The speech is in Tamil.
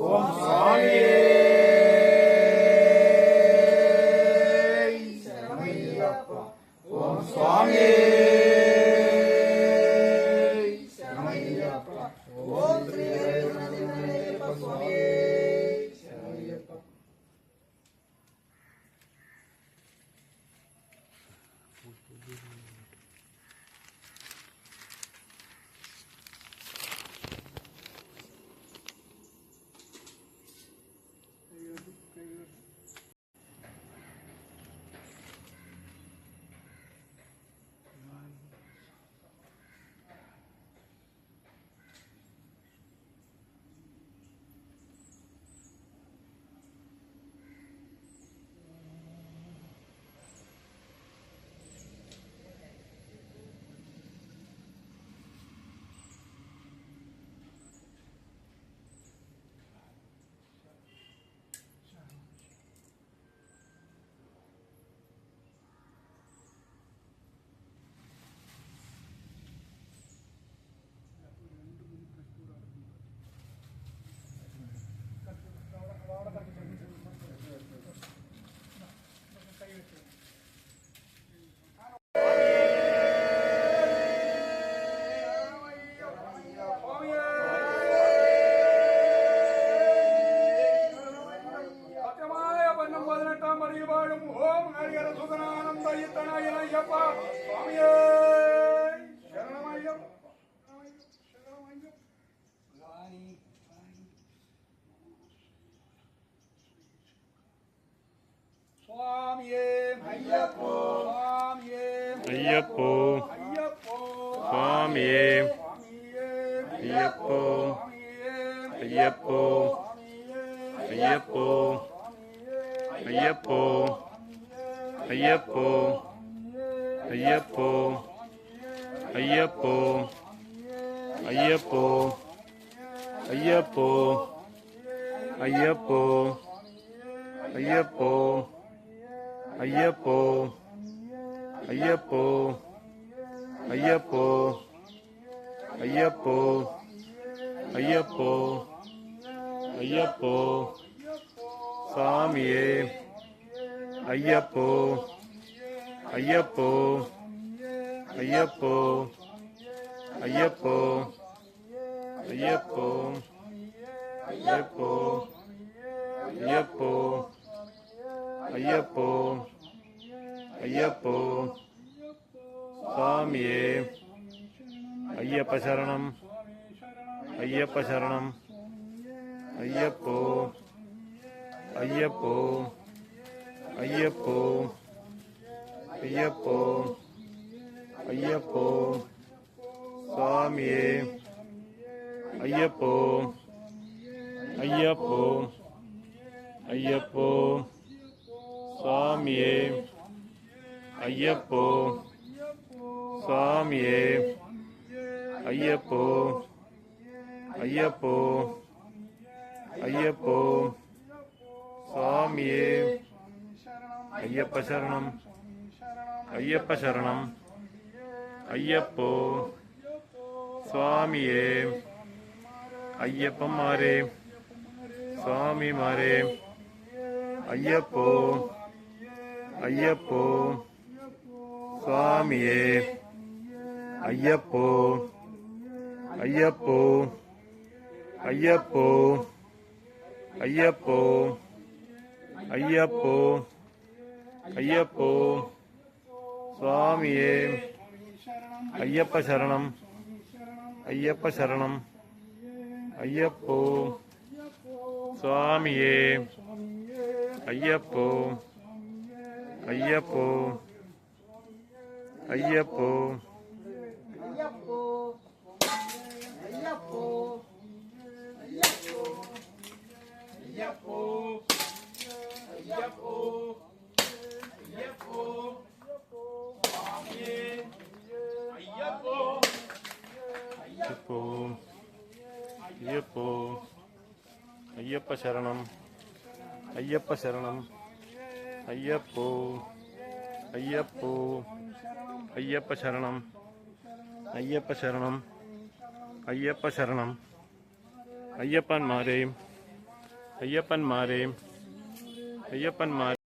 ஓம் சுவாமியே சரணமையப்பா. ஓம் சுவாமியே சரணமையப்பா. ஓம் ஸ்ரீ ஐயப்ப சுவாமியே சரணமையப்பா. ஓம் ஹரிஹர சுதனானந்த ஐயப்பா சுவாமியே சரணமையம். சுவாமியே ஐயப்போ சுவாமியே ஐயப்போ ஐயப்போ சுவாமியே ஐயப்போ ஐயப்போ ஐயப்போ ஐயப்போ ஐயப்போ ஐயப்போ ஐயப்போ ஐயப்போ ஐயப்போ ஐயப்போ ஐயப்போ ஐயப்போ ஐயப்போ ஐயப்போ ஐயப்போ ஐயப்போ ஐயப்போ சாமியே ஐயப்போ ஐயப்போ ஐயப்போ ஐயப்போ ஐயப்போ ஐயப்போ ஐயப்போ ஐயப்போ ஐயப்போ சாமியே ஐயப்ப சரணம் ஐயப்ப சரணம் ஐயப்போ ஐயப்போ ஐயப்போ ஐயப்போ ஐயப்போ சுவாமியே ஐயப்போ ஐயப்போ ஐயப்போ சுவாமியே ஐயப்போ சுவாமியே ஐயப்போ ஐயப்போ ஐயப்போ சுவாமியே ஐயப்ப சரணம் ஐயப்ப சரணம் ஐயப்போ சுவாமியே ஐயப்பன் மாறே சுவாமி மாறே ஐயப்போ ஐயப்போ சுவாமியே ஐயப்போ ஐயப்போ ஐயப்போ ஐயப்போ ஐயப்போ ஐயப்போ சுவாமியே ஐயப்ப சரணம் ஐயப்ப சரணம் ஐயப்போ சுவாமியே ஐயப்போ ஐயப்போ ஐயப்போ ஐயப்போ ஐயப்போ ஐயப்போ ஐயப்போ ஐயப்போ சுவாமியே ஐயப்போ ஐயப்போ ஐயப்போ ஐயப்ப சரணம் ஐயப்ப சரணம் ஐயப்போ ஐயப்போ ஐயப்ப சரணம் ஐயப்ப சரணம் ஐயப்ப சரணம் ஐயப்பன் மாறே ஐயப்பன் மாறே ஐயப்பன் மாறே